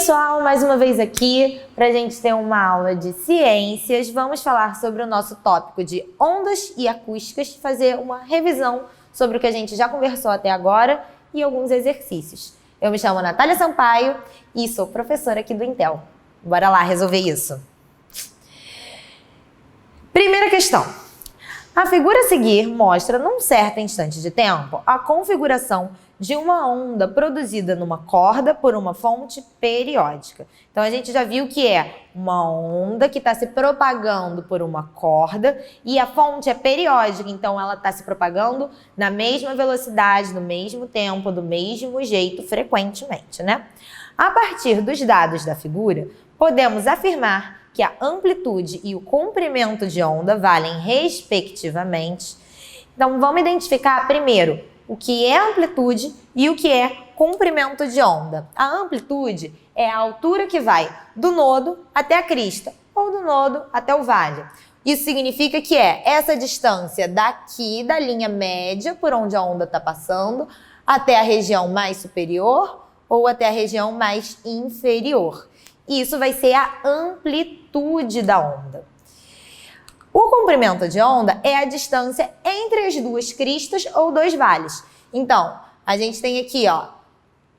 pessoal, mais uma vez aqui para a gente ter uma aula de ciências. Vamos falar sobre o nosso tópico de ondas e acústicas, fazer uma revisão sobre o que a gente já conversou até agora e alguns exercícios. Eu me chamo Natália Sampaio e sou professora aqui do Intel. Bora lá resolver isso. Primeira questão. A figura a seguir mostra, num certo instante de tempo, a configuração de uma onda produzida numa corda por uma fonte periódica. Então, a gente já viu que é uma onda que está se propagando por uma corda e a fonte é periódica, então ela está se propagando na mesma velocidade, no mesmo tempo, do mesmo jeito, frequentemente, né? A partir dos dados da figura, podemos afirmar que a amplitude e o comprimento de onda valem respectivamente. Então, vamos identificar primeiro o que é amplitude e o que é comprimento de onda. A amplitude é a altura que vai do nodo até a crista, ou do nodo até o vale. Isso significa que é essa distância daqui, da linha média, por onde a onda está passando, até a região mais superior ou até a região mais inferior. Isso vai ser a amplitude da onda. O comprimento de onda é a distância entre as duas cristas ou dois vales. Então, a gente tem aqui, ó,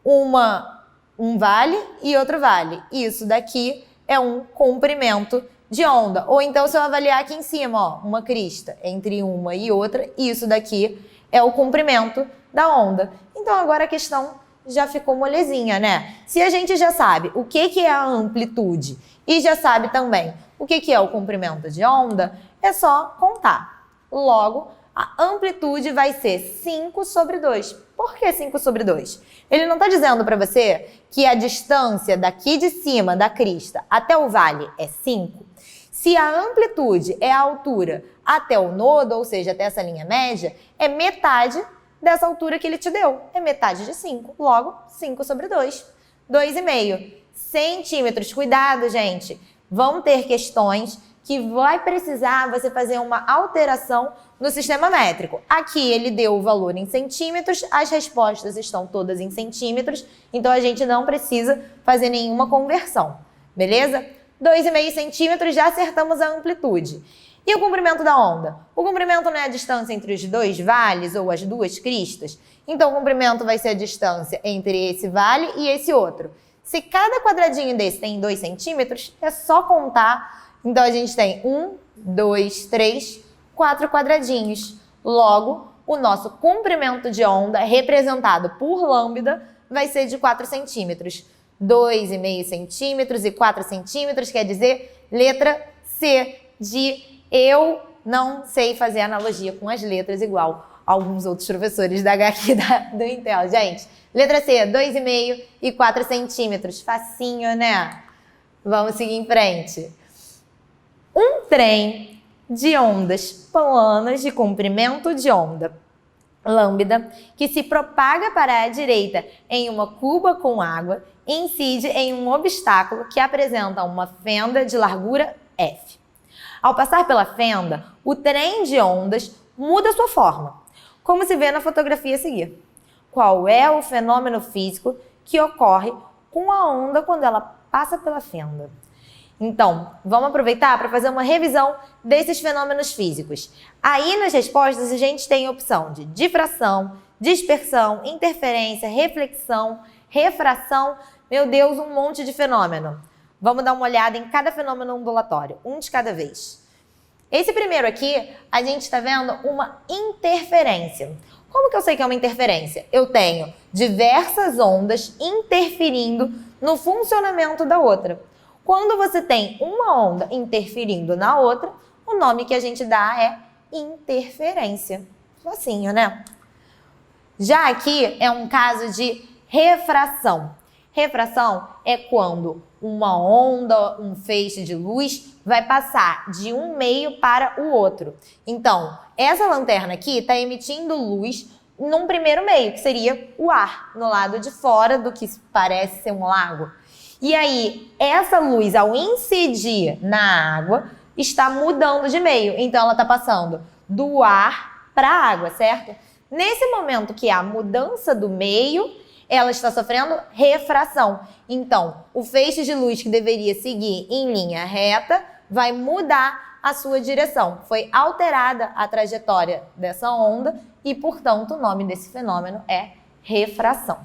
um vale e outro vale. Isso daqui é um comprimento de onda. Ou então, se eu avaliar aqui em cima, ó, uma crista entre uma e outra, isso daqui é o comprimento da onda. Então, agora a questão já ficou molezinha, né? Se a gente já sabe o que é a amplitude e já sabe também o que é o comprimento de onda, é só contar. Logo, a amplitude vai ser 5 sobre 2. Por que 5 sobre 2? Ele não está dizendo para você que a distância daqui de cima da crista até o vale é 5? Se a amplitude é a altura até o nodo, ou seja, até essa linha média, é metade dessa altura que ele te deu. É metade de 5. Logo, 5 sobre 2. 2,5 centímetros. Cuidado, gente. Vão ter questões que vai precisar você fazer uma alteração no sistema métrico. Aqui ele deu o valor em centímetros, as respostas estão todas em centímetros, então a gente não precisa fazer nenhuma conversão, beleza? 2,5 centímetros, já acertamos a amplitude. E o comprimento da onda? O comprimento não é a distância entre os dois vales ou as duas cristas? Então o comprimento vai ser a distância entre esse vale e esse outro. Se cada quadradinho desse tem 2 centímetros, é só contar. Então, a gente tem 1, 2, 3, 4 quadradinhos. Logo, o nosso comprimento de onda, representado por lambda, vai ser de 4 centímetros. 2,5 centímetros e 4 centímetros, quer dizer, letra C, de eu não sei fazer analogia com as letras, igual alguns outros professores da HQ do Intel. Gente, letra C, 2,5 e 4 centímetros. Facinho, né? Vamos seguir em frente. Um trem de ondas planas de comprimento de onda lambda que se propaga para a direita em uma cuba com água incide em um obstáculo que apresenta uma fenda de largura F. Ao passar pela fenda, o trem de ondas muda sua forma, como se vê na fotografia a seguir. Qual é o fenômeno físico que ocorre com a onda quando ela passa pela fenda? Então, vamos aproveitar para fazer uma revisão desses fenômenos físicos. Aí nas respostas a gente tem a opção de difração, dispersão, interferência, reflexão, refração, meu Deus, um monte de fenômeno. Vamos dar uma olhada em cada fenômeno ondulatório, um de cada vez. Esse primeiro aqui, a gente está vendo uma interferência. Como que eu sei que é uma interferência? Eu tenho diversas ondas interferindo no funcionamento da outra. Quando você tem uma onda interferindo na outra, o nome que a gente dá é interferência. Facinho, né? Já aqui é um caso de refração. Refração é quando uma onda, um feixe de luz, vai passar de um meio para o outro. Então, essa lanterna aqui está emitindo luz num primeiro meio, que seria o ar, no lado de fora do que parece ser um lago. E aí, essa luz, ao incidir na água, está mudando de meio. Então, ela está passando do ar para a água, certo? Nesse momento que há mudança do meio, ela está sofrendo refração. Então, o feixe de luz que deveria seguir em linha reta vai mudar a sua direção. Foi alterada a trajetória dessa onda e, portanto, o nome desse fenômeno é refração.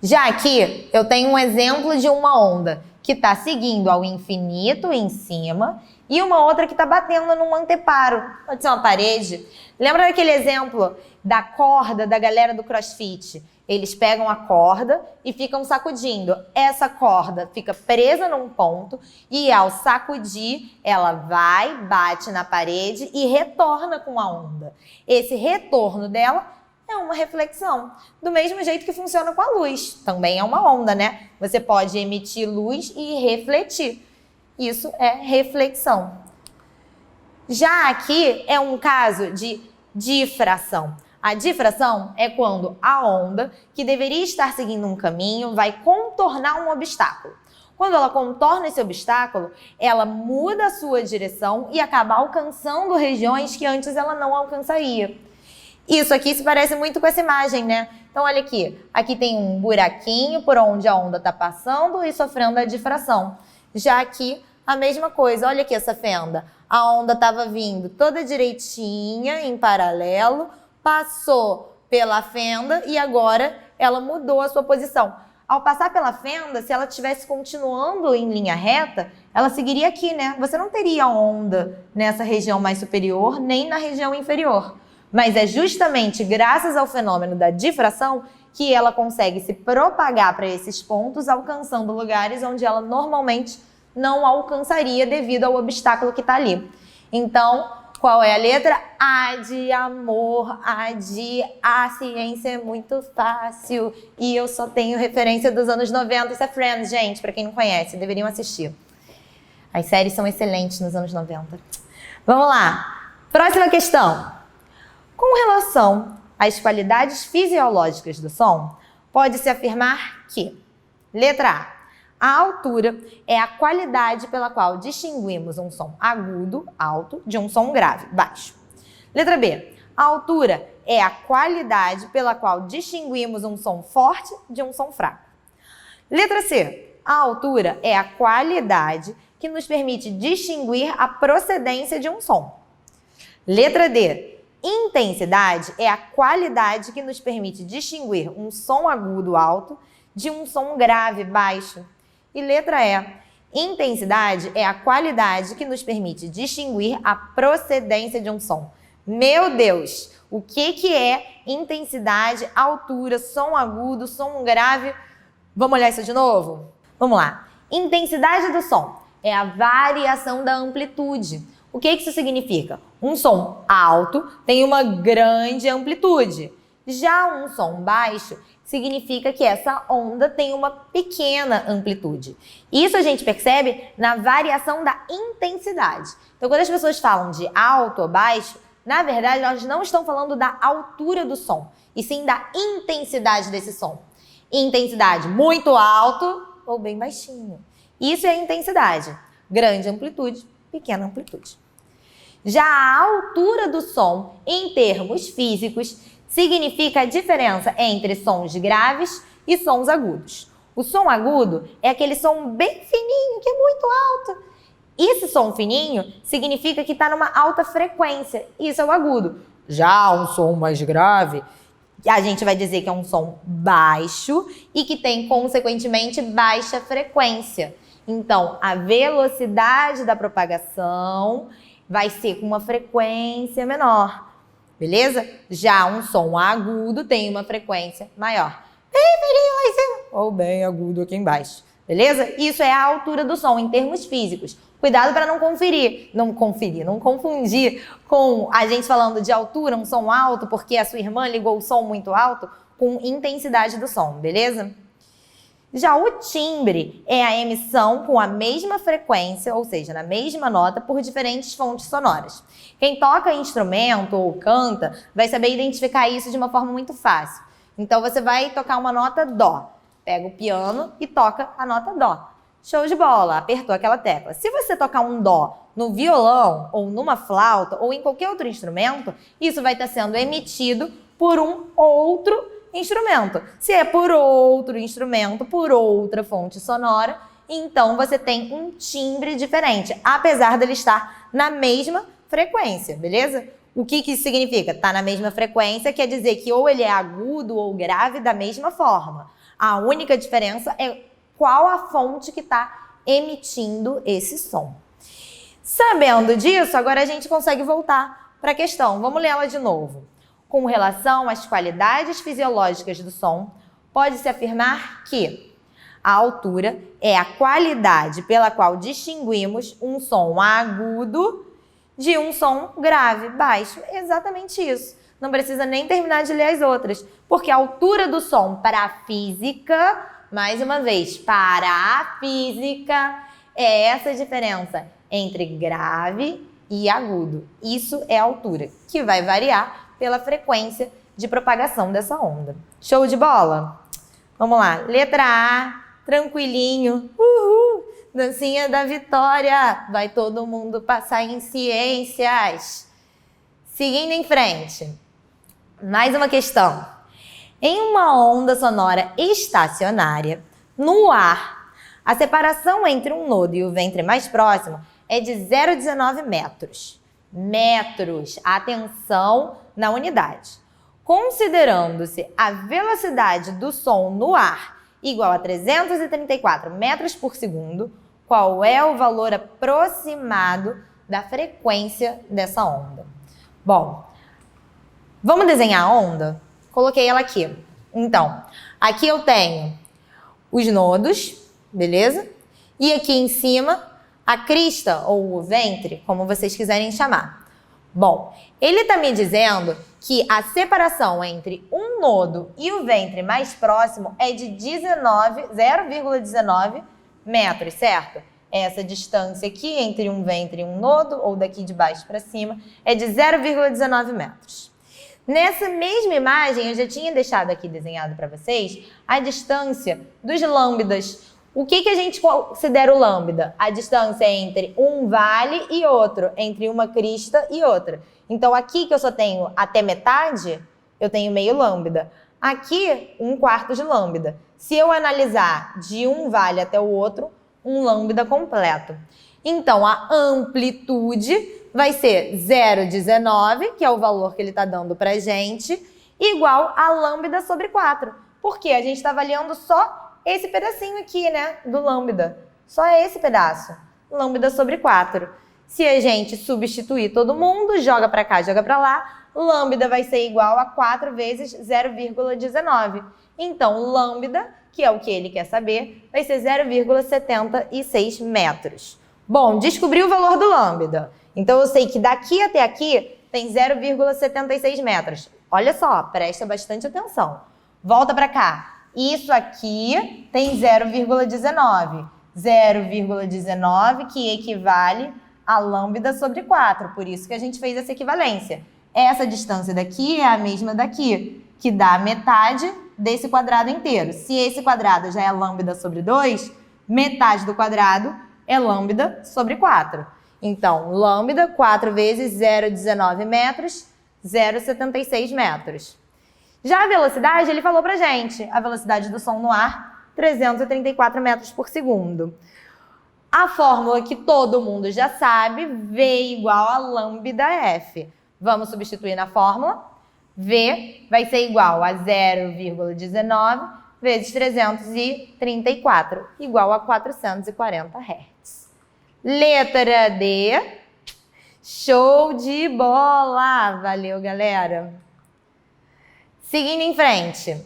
Já aqui, eu tenho um exemplo de uma onda que está seguindo ao infinito em cima e uma outra que está batendo num anteparo. Pode ser uma parede. Lembra daquele exemplo da corda da galera do CrossFit? Eles pegam a corda e ficam sacudindo. Essa corda fica presa num ponto e ao sacudir, ela vai, bate na parede e retorna com a onda. Esse retorno dela é uma reflexão. Do mesmo jeito que funciona com a luz. Também é uma onda, né? Você pode emitir luz e refletir. Isso é reflexão. Já aqui é um caso de difração. A difração é quando a onda, que deveria estar seguindo um caminho, vai contornar um obstáculo. Quando ela contorna esse obstáculo, ela muda a sua direção e acaba alcançando regiões que antes ela não alcançaria. Isso aqui se parece muito com essa imagem, né? Então, olha aqui. Aqui tem um buraquinho por onde a onda está passando e sofrendo a difração. Já aqui, a mesma coisa. Olha aqui essa fenda. A onda estava vindo toda direitinha, em paralelo, passou pela fenda e agora ela mudou a sua posição. Ao passar pela fenda, se ela estivesse continuando em linha reta, ela seguiria aqui, né? Você não teria onda nessa região mais superior, nem na região inferior. Mas é justamente graças ao fenômeno da difração que ela consegue se propagar para esses pontos, alcançando lugares onde ela normalmente não alcançaria devido ao obstáculo que está ali. Então, qual é a letra? A de amor, a ciência é muito fácil. E eu só tenho referência dos anos 90. Isso é Friends, gente, para quem não conhece, deveriam assistir. As séries são excelentes nos anos 90. Vamos lá. Próxima questão. Com relação às qualidades fisiológicas do som, pode-se afirmar que, letra A altura é a qualidade pela qual distinguimos um som agudo, alto, de um som grave, baixo. Letra B, a altura é a qualidade pela qual distinguimos um som forte de um som fraco. Letra C, a altura é a qualidade que nos permite distinguir a procedência de um som. Letra D, intensidade é a qualidade que nos permite distinguir um som agudo alto de um som grave baixo. E letra E, intensidade é a qualidade que nos permite distinguir a procedência de um som. Meu Deus, o que é intensidade, altura, som agudo, som grave? Vamos olhar isso de novo? Vamos lá. Intensidade do som é a variação da amplitude. O que isso significa? Um som alto tem uma grande amplitude. Já um som baixo significa que essa onda tem uma pequena amplitude. Isso a gente percebe na variação da intensidade. Então, quando as pessoas falam de alto ou baixo, na verdade, elas não estão falando da altura do som, e sim da intensidade desse som. Intensidade muito alto ou bem baixinho. Isso é intensidade. Grande amplitude, pequena amplitude. Já a altura do som, em termos físicos, significa a diferença entre sons graves e sons agudos. O som agudo é aquele som bem fininho, que é muito alto. Esse som fininho significa que está numa alta frequência. Isso é o agudo. Já um som mais grave, a gente vai dizer que é um som baixo e que tem, consequentemente, baixa frequência. Então, a velocidade da propagação vai ser com uma frequência menor, beleza? Já um som agudo tem uma frequência maior. Bem fininho lá em cima ou bem agudo aqui embaixo, beleza? Isso é a altura do som em termos físicos. Cuidado para não confundir com a gente falando de altura, um som alto, porque a sua irmã ligou o som muito alto, com intensidade do som, beleza? Já o timbre é a emissão com a mesma frequência, ou seja, na mesma nota, por diferentes fontes sonoras. Quem toca instrumento ou canta vai saber identificar isso de uma forma muito fácil. Então, você vai tocar uma nota Dó. Pega o piano e toca a nota Dó. Show de bola, apertou aquela tecla. Se você tocar um Dó no violão, ou numa flauta, ou em qualquer outro instrumento, isso vai estar sendo emitido por um outro instrumento. Se é por outro instrumento, por outra fonte sonora, então você tem um timbre diferente, apesar dele estar na mesma frequência, beleza? O que isso significa? Tá na mesma frequência quer dizer que ou ele é agudo ou grave da mesma forma. A única diferença é qual a fonte que está emitindo esse som. Sabendo disso, agora a gente consegue voltar para a questão. Vamos ler ela de novo. Com relação às qualidades fisiológicas do som, pode-se afirmar que a altura é a qualidade pela qual distinguimos um som agudo de um som grave, baixo. Exatamente isso. Não precisa nem terminar de ler as outras, porque a altura do som para a física, mais uma vez, para a física, é essa diferença entre grave e agudo. Isso é a altura, que vai variar pela frequência de propagação dessa onda. Show de bola? Vamos lá. Letra A, tranquilinho. Uhul! Dancinha da vitória. Vai todo mundo passar em ciências. Seguindo em frente. Mais uma questão. Em uma onda sonora estacionária, no ar, a separação entre um nodo e o ventre mais próximo é de 0,19 metros. Metros. Atenção na unidade. Considerando-se a velocidade do som no ar igual a 334 metros por segundo, qual é o valor aproximado da frequência dessa onda? Bom, vamos desenhar a onda? Coloquei ela aqui. Então, aqui eu tenho os nodos, beleza? E aqui em cima, a crista ou o ventre, como vocês quiserem chamar. Bom, ele está me dizendo que a separação entre um nodo e o ventre mais próximo é de 0,19 metros, certo? Essa distância aqui entre um ventre e um nodo, ou daqui de baixo para cima, é de 0,19 metros. Nessa mesma imagem, eu já tinha deixado aqui desenhado para vocês a distância dos lambdas. O que a gente considera o lambda? A distância entre um vale e outro, entre uma crista e outra. Então, aqui que eu só tenho até metade, eu tenho meio lambda. Aqui, 1/4 de lambda. Se eu analisar de um vale até o outro, um lambda completo. Então, a amplitude vai ser 0,19, que é o valor que ele está dando para a gente, igual a lambda sobre 4. Porque a gente está avaliando só esse pedacinho aqui, né, do lambda. Só esse pedaço. Lambda sobre 4. Se a gente substituir todo mundo, joga para cá, joga para lá, lambda vai ser igual a 4 vezes 0,19. Então, lambda, que é o que ele quer saber, vai ser 0,76 metros. Bom, descobri o valor do lambda. Então, eu sei que daqui até aqui tem 0,76 metros. Olha só, presta bastante atenção. Volta para cá. Isso aqui tem 0,19. 0,19 que equivale a lambda sobre 4. Por isso que a gente fez essa equivalência. Essa distância daqui é a mesma daqui, que dá metade desse quadrado inteiro. Se esse quadrado já é lambda sobre 2, metade do quadrado é lambda sobre 4. Então, lambda, 4 vezes 0,19 metros, 0,76 metros. Já a velocidade, ele falou pra gente, a velocidade do som no ar, 334 metros por segundo. A fórmula que todo mundo já sabe, V igual a lambda F. Vamos substituir na fórmula. V vai ser igual a 0,19 vezes 334, igual a 440 Hz. Letra D. Show de bola! Valeu, galera! Seguindo em frente.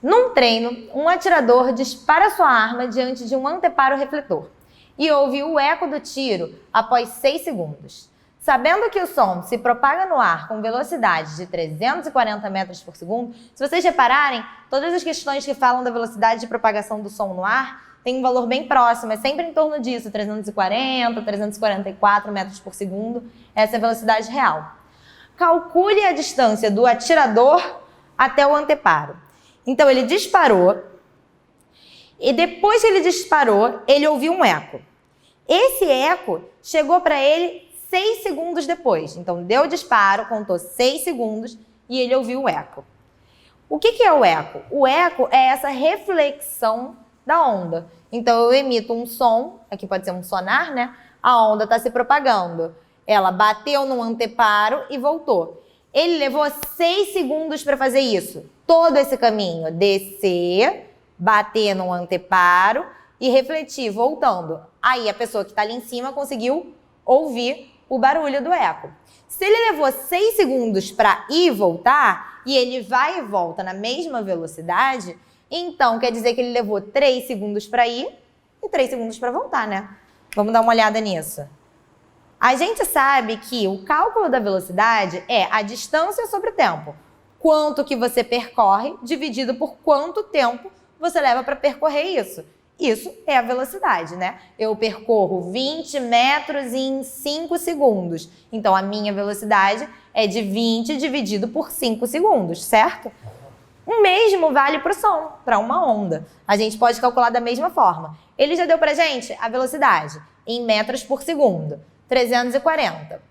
Num treino, um atirador dispara sua arma diante de um anteparo refletor e ouve o eco do tiro após 6 segundos. Sabendo que o som se propaga no ar com velocidade de 340 metros por segundo, se vocês repararem, todas as questões que falam da velocidade de propagação do som no ar têm um valor bem próximo, é sempre em torno disso, 340, 344 metros por segundo, essa é a velocidade real. Calcule a distância do atirador até o anteparo. Então, ele disparou e depois que ele disparou, ele ouviu um eco. Esse eco chegou para ele 6 segundos depois. Então, deu o disparo, contou 6 segundos e ele ouviu o eco. O que é o eco? O eco é essa reflexão da onda. Então, eu emito um som, aqui pode ser um sonar, né? A onda está se propagando. Ela bateu no anteparo e voltou. Ele levou 6 segundos para fazer isso. Todo esse caminho. Descer, bater no anteparo e refletir, voltando. Aí, a pessoa que está ali em cima conseguiu ouvir o barulho do eco. Se ele levou 6 segundos para ir e voltar, e ele vai e volta na mesma velocidade, então quer dizer que ele levou 3 segundos para ir e 3 segundos para voltar, né? Vamos dar uma olhada nisso. A gente sabe que o cálculo da velocidade é a distância sobre o tempo. Quanto que você percorre dividido por quanto tempo você leva para percorrer isso. Isso é a velocidade, né? Eu percorro 20 metros em 5 segundos. Então, a minha velocidade é de 20 dividido por 5 segundos, certo? O mesmo vale para o som, para uma onda. A gente pode calcular da mesma forma. Ele já deu para a gente a velocidade em metros por segundo, 340.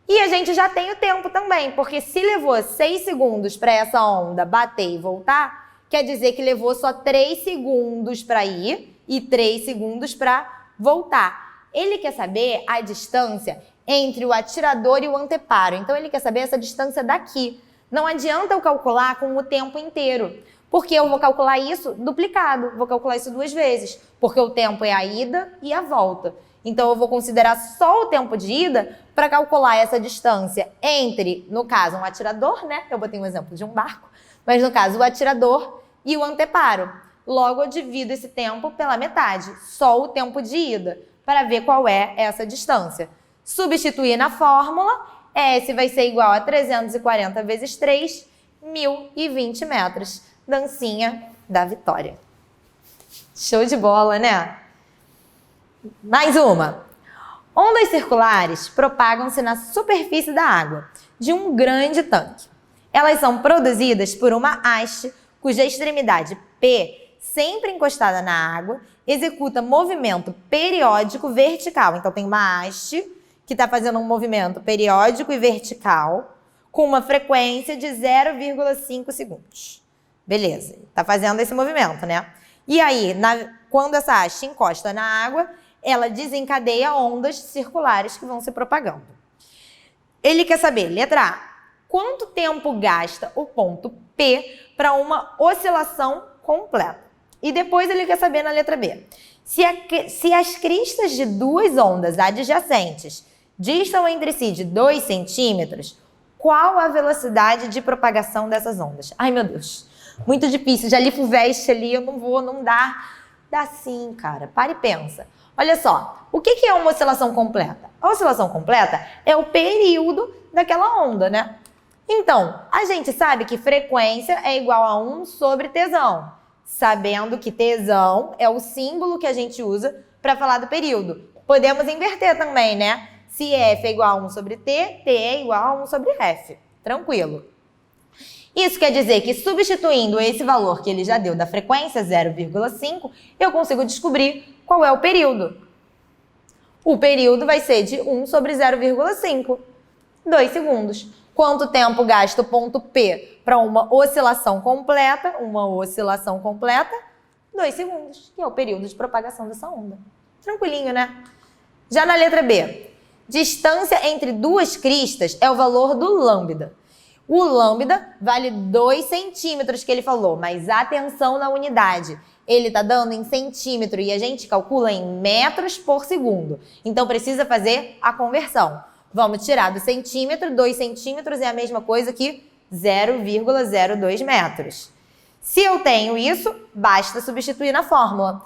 E a gente já tem o tempo também, porque se levou 6 segundos para essa onda bater e voltar, quer dizer que levou só 3 segundos para ir e 3 segundos para voltar. Ele quer saber a distância entre o atirador e o anteparo. Então, ele quer saber essa distância daqui. Não adianta eu calcular com o tempo inteiro, porque eu vou calcular isso duplicado. Vou calcular isso 2 vezes, porque o tempo é a ida e a volta. Então, eu vou considerar só o tempo de ida para calcular essa distância entre, no caso, um atirador, né? Eu botei um exemplo de um barco, mas no caso, o atirador e o anteparo. Logo, eu divido esse tempo pela metade, só o tempo de ida, para ver qual é essa distância. Substituir na fórmula, S vai ser igual a 340 vezes 3, 1.020 metros. Dancinha da vitória. Show de bola, né? Mais uma. Ondas circulares propagam-se na superfície da água, de um grande tanque. Elas são produzidas por uma haste cuja extremidade P, sempre encostada na água, executa movimento periódico vertical. Então, tem uma haste que está fazendo um movimento periódico e vertical com uma frequência de 0,5 segundos. Beleza, está fazendo esse movimento, né? E aí, quando essa haste encosta na água, ela desencadeia ondas circulares que vão se propagando. Ele quer saber, letra A, quanto tempo gasta o ponto P para uma oscilação completa? E depois ele quer saber na letra B, se as cristas de 2 ondas adjacentes distam entre si de 2 centímetros, qual a velocidade de propagação dessas ondas? Ai, meu Deus, muito difícil. Já li FUVEST ali, eu não dá. Dá sim, cara. Para e pensa. Olha só, o que é uma oscilação completa? A oscilação completa é o período daquela onda, né? Então, a gente sabe que frequência é igual a 1 sobre tesão, sabendo que tesão é o símbolo que a gente usa para falar do período. Podemos inverter também, né? Se F é igual a 1 sobre T, T é igual a 1 sobre F. Tranquilo. Isso quer dizer que substituindo esse valor que ele já deu da frequência, 0,5, eu consigo descobrir qual é o período. O período vai ser de 1 sobre 0,5, 2 segundos. Quanto tempo gasta o ponto P para uma oscilação completa? 2 segundos, que é o período de propagação dessa onda. Tranquilinho, né? Já na letra B, distância entre 2 cristas é o valor do lambda. O lambda vale 2 centímetros que ele falou, mas atenção na unidade. Ele está dando em centímetro e a gente calcula em metros por segundo. Então, precisa fazer a conversão. Vamos tirar do centímetro, 2 centímetros é a mesma coisa que 0,02 metros. Se eu tenho isso, basta substituir na fórmula.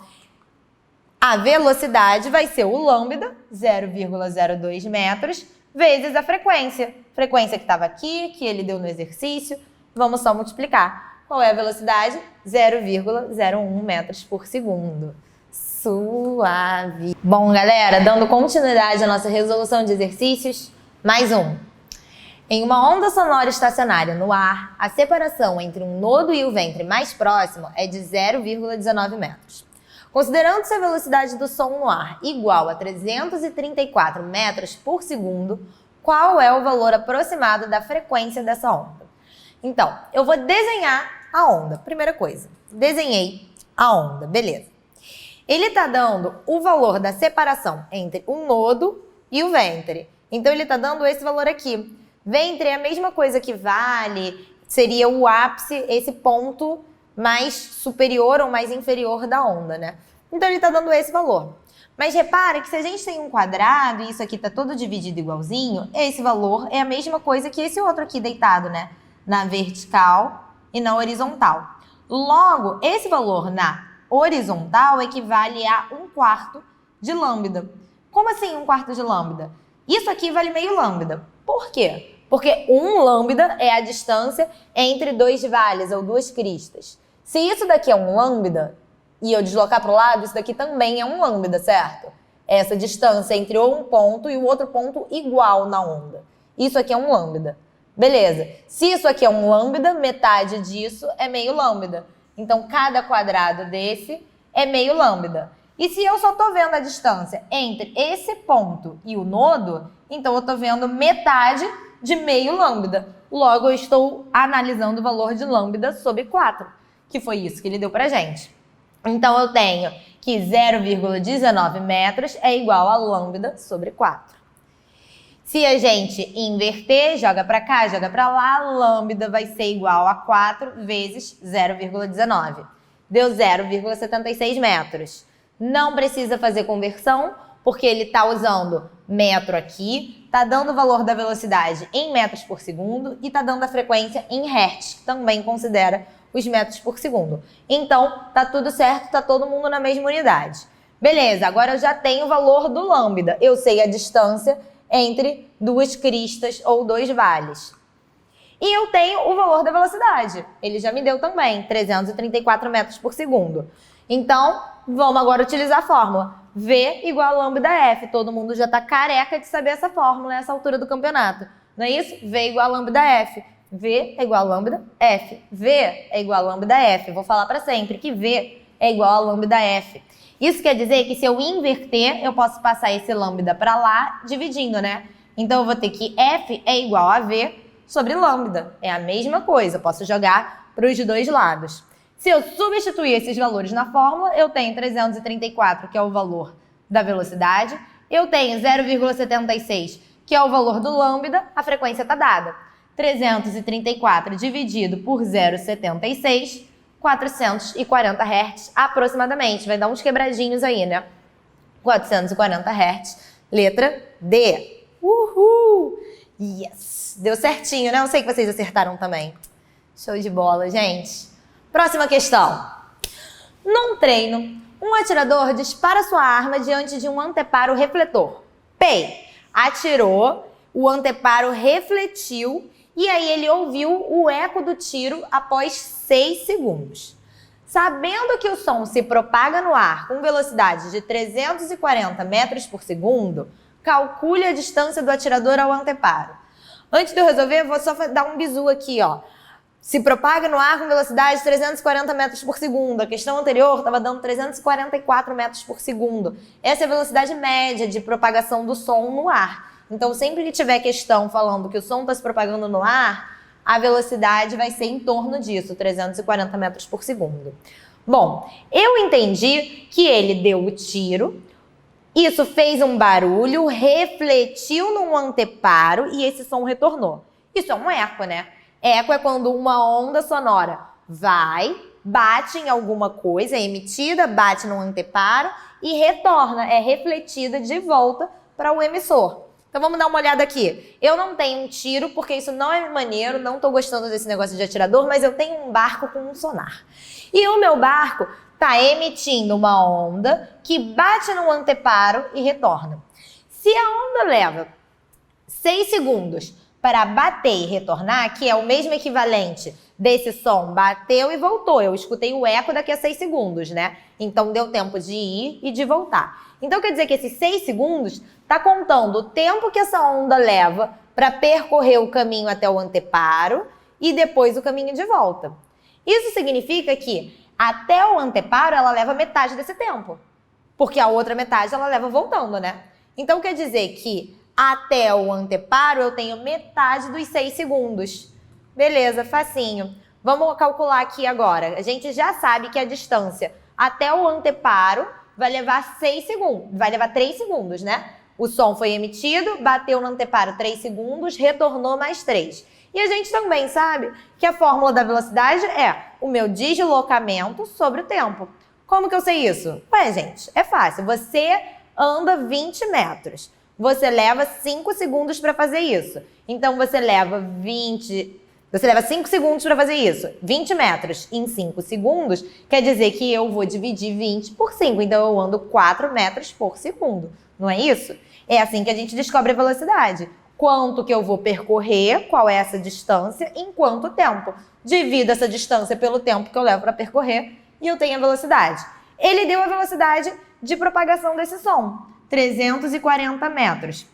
A velocidade vai ser o lambda, 0,02 metros, vezes a frequência. Frequência que estava aqui, que ele deu no exercício. Vamos só multiplicar. Qual é a velocidade? 0,01 metros por segundo. Suave. Bom, galera, dando continuidade à nossa resolução de exercícios, mais um. Em uma onda sonora estacionária no ar, a separação entre um nodo e o ventre mais próximo é de 0,19 metros. Considerando-se a velocidade do som no ar igual a 334 metros por segundo, qual é o valor aproximado da frequência dessa onda? Então, eu vou desenhar a onda. Primeira coisa, desenhei a onda, beleza. Ele está dando o valor da separação entre o nodo e o ventre. Então, ele está dando esse valor aqui. Ventre é a mesma coisa que vale, seria o ápice, esse ponto mais superior ou mais inferior da onda, né? Então, ele está dando esse valor. Mas repara que se a gente tem um quadrado e isso aqui está todo dividido igualzinho, esse valor é a mesma coisa que esse outro aqui deitado, né? Na vertical e na horizontal. Logo, esse valor na horizontal equivale a 1/4 de lambda. Como assim 1/4 de lambda? Isso aqui vale meio lambda. Por quê? Porque 1 lambda é a distância entre dois vales ou duas cristas. Se isso daqui é 1 lambda e eu deslocar para o lado, isso daqui também é 1 lambda, certo? Essa distância entre um ponto e o outro ponto igual na onda. Isso aqui é 1 lambda. Beleza. Se isso aqui é 1 lambda, metade disso é meio lambda. Então, cada quadrado desse é meio lambda. E se eu só estou vendo a distância entre esse ponto e o nodo, então eu estou vendo metade de meio lambda. Logo, eu estou analisando o valor de lambda sobre 4, que foi isso que ele deu pra gente. Então, eu tenho que 0,19 metros é igual a lambda sobre 4. Se a gente inverter, joga para cá, joga para lá, lambda vai ser igual a 4 vezes 0,19. Deu 0,76 metros. Não precisa fazer conversão, porque ele está usando metro aqui, está dando o valor da velocidade em metros por segundo e está dando a frequência em hertz, que também considera os metros por segundo. Então, tá tudo certo, tá todo mundo na mesma unidade. Beleza, agora eu já tenho o valor do lambda. Eu sei a distância entre duas cristas ou dois vales. E eu tenho o valor da velocidade. Ele já me deu também, 334 metros por segundo. Então, vamos agora utilizar a fórmula. V igual a lambda F. Todo mundo já está careca de saber essa fórmula nessa altura do campeonato. Não é isso? V igual a lambda F. V é igual a lambda F. V é igual a lambda F. Eu vou falar para sempre que V é igual a lambda F. Isso quer dizer que se eu inverter, eu posso passar esse lambda para lá dividindo, né? Então, eu vou ter que F é igual a V sobre lambda. É a mesma coisa, eu posso jogar para os dois lados. Se eu substituir esses valores na fórmula, eu tenho 334, que é o valor da velocidade. Eu tenho 0,76, que é o valor do lambda. A frequência está dada. 334 dividido por 0,76, 440 Hz aproximadamente. Vai dar uns quebradinhos aí, né? 440 Hz. Letra D. Uhul! Yes! Deu certinho, né? Eu sei que vocês acertaram também. Show de bola, gente. Próxima questão. Num treino, um atirador dispara sua arma diante de um anteparo refletor. P. Atirou, o anteparo refletiu e aí ele ouviu o eco do tiro após 6 segundos. Sabendo que o som se propaga no ar com velocidade de 340 metros por segundo, calcule a distância do atirador ao anteparo. Antes de eu resolver, vou só dar um bizu aqui, ó. Se propaga no ar com velocidade de 340 metros por segundo. A questão anterior estava dando 344 metros por segundo. Essa é a velocidade média de propagação do som no ar. Então, sempre que tiver questão falando que o som está se propagando no ar, a velocidade vai ser em torno disso, 340 metros por segundo. Bom, eu entendi que ele deu o tiro, isso fez um barulho, refletiu num anteparo e esse som retornou. Isso é um eco, né? Eco é quando uma onda sonora vai, bate em alguma coisa, é emitida, bate no anteparo e retorna, é refletida de volta para o emissor. Então vamos dar uma olhada aqui. Eu não tenho um tiro porque isso não é maneiro, não estou gostando desse negócio de atirador, mas eu tenho um barco com um sonar. E o meu barco está emitindo uma onda que bate no anteparo e retorna. Se a onda leva 6 segundos para bater e retornar, que é o mesmo equivalente desse som, bateu e voltou. Eu escutei o eco daqui a 6 segundos, né? Então deu tempo de ir e de voltar. Então quer dizer que esses 6 segundos está contando o tempo que essa onda leva para percorrer o caminho até o anteparo e depois o caminho de volta. Isso significa que até o anteparo ela leva metade desse tempo, porque a outra metade ela leva voltando, né? Então quer dizer que até o anteparo eu tenho metade dos 6 segundos. Beleza, facinho. Vamos calcular aqui agora. A gente já sabe que a distância até o anteparo vai levar 6 segundos, vai levar 3 segundos, né? O som foi emitido, bateu no anteparo 3 segundos, retornou mais 3. E a gente também sabe que a fórmula da velocidade é o meu deslocamento sobre o tempo. Como que eu sei isso? Ué, gente, é fácil. Você anda 20 metros. Você leva 5 segundos para fazer isso. Então, você leva 5 segundos para fazer isso. 20 metros em 5 segundos quer dizer que eu vou dividir 20 por 5. Então, eu ando 4 metros por segundo. Não é isso? É assim que a gente descobre a velocidade. Quanto que eu vou percorrer, qual é essa distância, em quanto tempo. Divido essa distância pelo tempo que eu levo para percorrer e eu tenho a velocidade. Ele deu a velocidade de propagação desse som, 340 metros.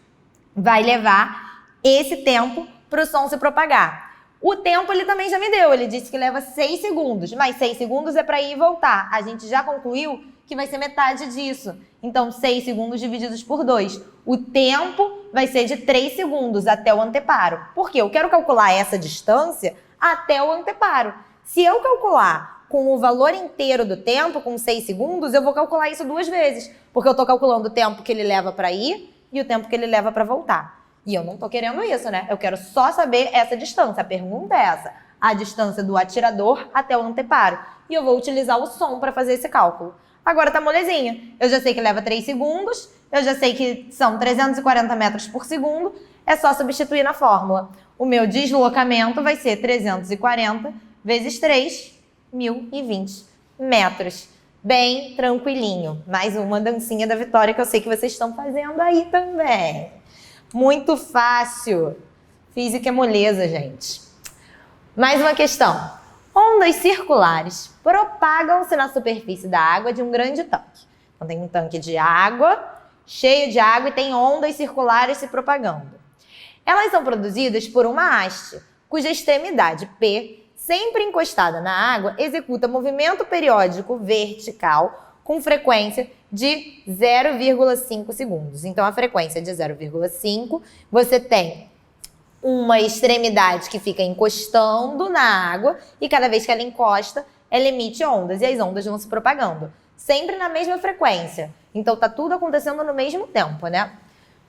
Vai levar esse tempo para o som se propagar. O tempo ele também já me deu, ele disse que leva 6 segundos, mas 6 segundos é para ir e voltar. A gente já concluiu que vai ser metade disso. Então, 6 segundos divididos por 2. O tempo vai ser de 3 segundos até o anteparo. Por quê? Eu quero calcular essa distância até o anteparo. Se eu calcular com o valor inteiro do tempo, com 6 segundos, eu vou calcular isso 2 vezes. Porque eu estou calculando o tempo que ele leva para ir e o tempo que ele leva para voltar. E eu não estou querendo isso, né? Eu quero só saber essa distância. A pergunta é essa. A distância do atirador até o anteparo. E eu vou utilizar o som para fazer esse cálculo. Agora tá molezinha. Eu já sei que leva 3 segundos, eu já sei que são 340 metros por segundo, é só substituir na fórmula. O meu deslocamento vai ser 340 vezes 3, 1020 metros. Bem tranquilinho. Mais uma dancinha da vitória que eu sei que vocês estão fazendo aí também. Muito fácil. Física é moleza, gente. Mais uma questão. Ondas circulares propagam-se na superfície da água de um grande tanque. Então, tem um tanque de água, cheio de água, e tem ondas circulares se propagando. Elas são produzidas por uma haste, cuja extremidade P, sempre encostada na água, executa movimento periódico vertical com frequência de 0,5 segundos. Então, a frequência de 0,5, você tem uma extremidade que fica encostando na água e cada vez que ela encosta, ela emite ondas e as ondas vão se propagando. Sempre na mesma frequência. Então, tá tudo acontecendo no mesmo tempo, né?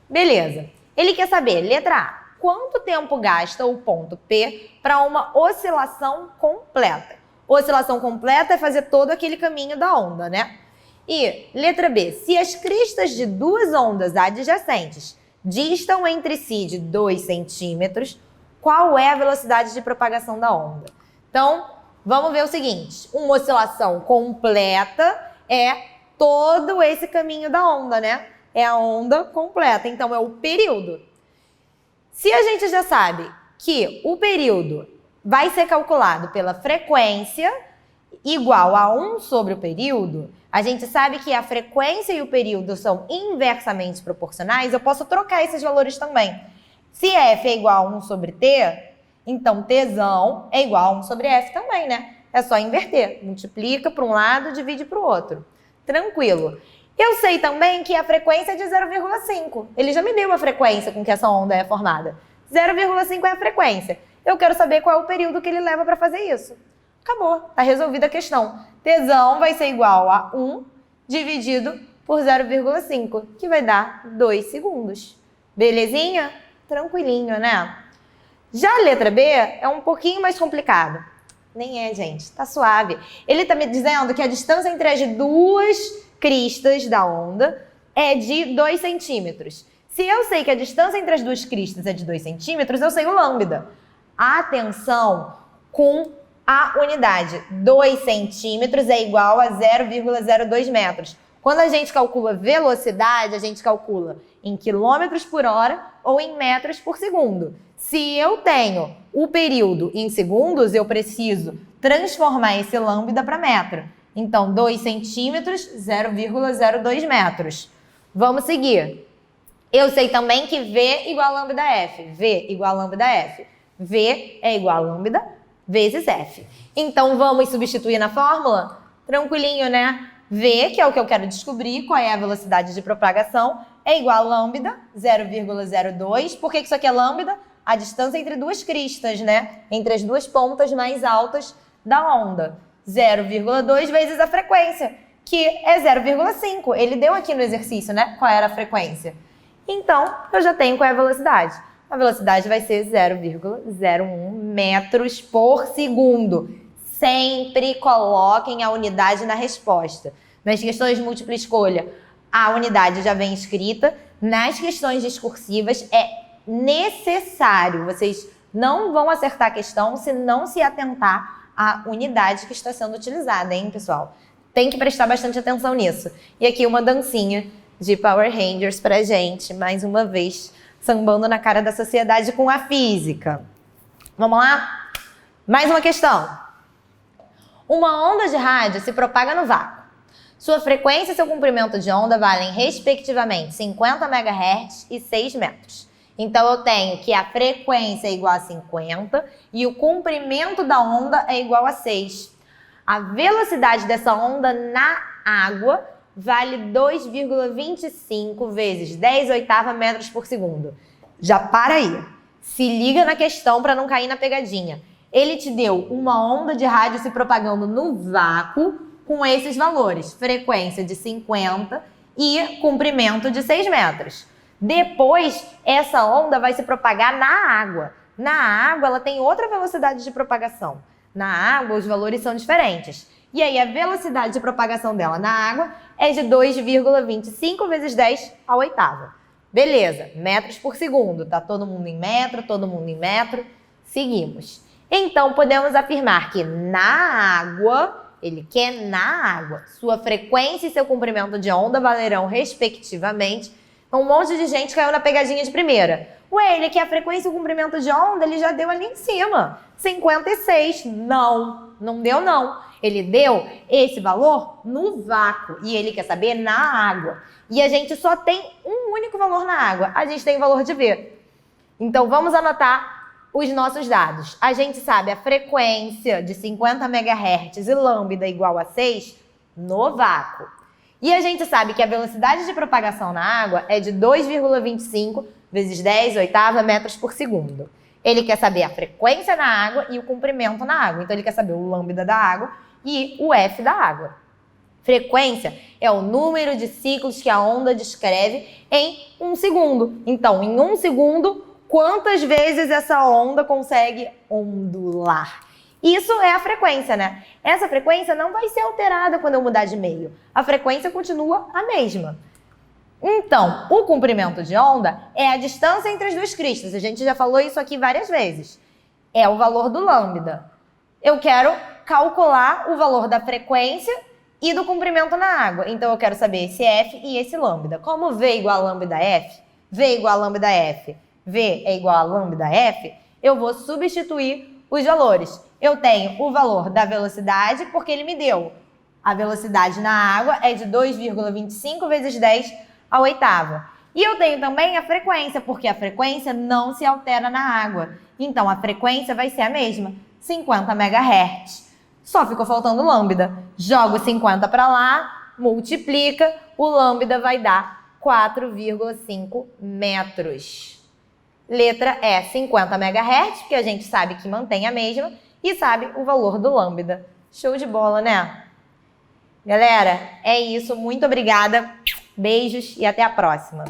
Beleza. Ele quer saber, letra A, quanto tempo gasta o ponto P para uma oscilação completa? Oscilação completa é fazer todo aquele caminho da onda, né? E, letra B, se as cristas de duas ondas adjacentes distam entre si de 2 centímetros, qual é a velocidade de propagação da onda? Então, vamos ver o seguinte. Uma oscilação completa é todo esse caminho da onda, né? É a onda completa, então é o período. Se a gente já sabe que o período vai ser calculado pela frequência igual a 1 sobre o período, a gente sabe que a frequência e o período são inversamente proporcionais, eu posso trocar esses valores também. Se F é igual a 1 sobre T, então Tzão é igual a 1 sobre F também, né? É só inverter. Multiplica para um lado, divide para o outro. Tranquilo. Eu sei também que a frequência é de 0,5. Ele já me deu a frequência com que essa onda é formada. 0,5 é a frequência. Eu quero saber qual é o período que ele leva para fazer isso. Acabou, tá resolvida a questão. Tzão vai ser igual a 1 dividido por 0,5, que vai dar 2 segundos. Belezinha? Tranquilinho, né? Já a letra B é um pouquinho mais complicado. Nem é, gente, tá suave. Ele tá me dizendo que a distância entre as duas cristas da onda é de 2 centímetros. Se eu sei que a distância entre as duas cristas é de 2 centímetros, eu sei o lambda. Atenção com a unidade. 2 centímetros é igual a 0,02 metros. Quando a gente calcula velocidade, a gente calcula em quilômetros por hora ou em metros por segundo. Se eu tenho o período em segundos, eu preciso transformar esse lambda para metro. Então, 2 centímetros, 0,02 metros. Vamos seguir. Eu sei também que V igual a lambda F. V igual a lambda F. V é igual a lambda vezes F. Então, vamos substituir na fórmula? Tranquilinho, né? V, que é o que eu quero descobrir, qual é a velocidade de propagação, é igual a lambda, 0,02. Por que isso aqui é lambda? a distância entre duas cristas, né? Entre as duas pontas mais altas da onda. 0,2 vezes a frequência, que é 0,5. Ele deu aqui no exercício, né? Qual era a frequência. Então, eu já tenho qual é a velocidade. A velocidade vai ser 0,01 metros por segundo. Sempre coloquem a unidade na resposta. Nas questões de múltipla escolha, a unidade já vem escrita. Nas questões discursivas, é necessário. Vocês não vão acertar a questão se não se atentar à unidade que está sendo utilizada, hein, pessoal? Tem que prestar bastante atenção nisso. E aqui uma dancinha de Power Rangers pra gente, mais uma vez, sambando na cara da sociedade com a física. Vamos lá? Mais uma questão. Uma onda de rádio se propaga no vácuo. Sua frequência e seu comprimento de onda valem, respectivamente, 50 MHz e 6 metros. Então, eu tenho que a frequência é igual a 50 e o comprimento da onda é igual a 6. A velocidade dessa onda na água vale 2,25 vezes 10 oitava metros por segundo. Já para aí. Se liga na questão para não cair na pegadinha. Ele te deu uma onda de rádio se propagando no vácuo com esses valores. Frequência de 50 e comprimento de 6 metros. Depois, essa onda vai se propagar na água. Na água, ela tem outra velocidade de propagação. Na água, os valores são diferentes. E aí, a velocidade de propagação dela na água é de 2,25 vezes 10 à oitava. Beleza, metros por segundo. Tá todo mundo em metro, todo mundo em metro. Seguimos. Então, podemos afirmar que na água, ele quer na água, sua frequência e seu comprimento de onda valerão, respectivamente. Um monte de gente caiu na pegadinha de primeira. Ué, ele quer a frequência e o comprimento de onda, ele já deu ali em cima. 56. Não deu não. Ele deu esse valor no vácuo e ele quer saber na água. E a gente só tem um único valor na água. A gente tem o valor de V. Então, vamos anotar os nossos dados. A gente sabe a frequência de 50 MHz e lambda igual a 6 no vácuo. E a gente sabe que a velocidade de propagação na água é de 2,25 vezes 10 oitava metros por segundo. Ele quer saber a frequência na água e o comprimento na água. Então, ele quer saber o lambda da água e o F da água. Frequência é o número de ciclos que a onda descreve em 1 segundo. Então, em 1 segundo, quantas vezes essa onda consegue ondular? Isso é a frequência, né? Essa frequência não vai ser alterada quando eu mudar de meio. A frequência continua a mesma. Então, o comprimento de onda é a distância entre as duas cristas. A gente já falou isso aqui várias vezes. É o valor do lambda. Eu quero calcular o valor da frequência e do comprimento na água. Então, eu quero saber esse F e esse lambda. Como V igual a lambda F, V igual a lambda F, V é igual a lambda F, eu vou substituir os valores. Eu tenho o valor da velocidade, porque ele me deu. A velocidade na água é de 2,25 vezes 10 à oitava. E eu tenho também a frequência, porque a frequência não se altera na água. Então, a frequência vai ser a mesma, 50 MHz. Só ficou faltando o lambda. Jogo 50 para lá, multiplica, o lambda vai dar 4,5 metros. Letra E, 50 MHz, porque a gente sabe que mantém a mesma, e sabe o valor do lambda. Show de bola, né? Galera, é isso. Muito obrigada. Beijos e até a próxima.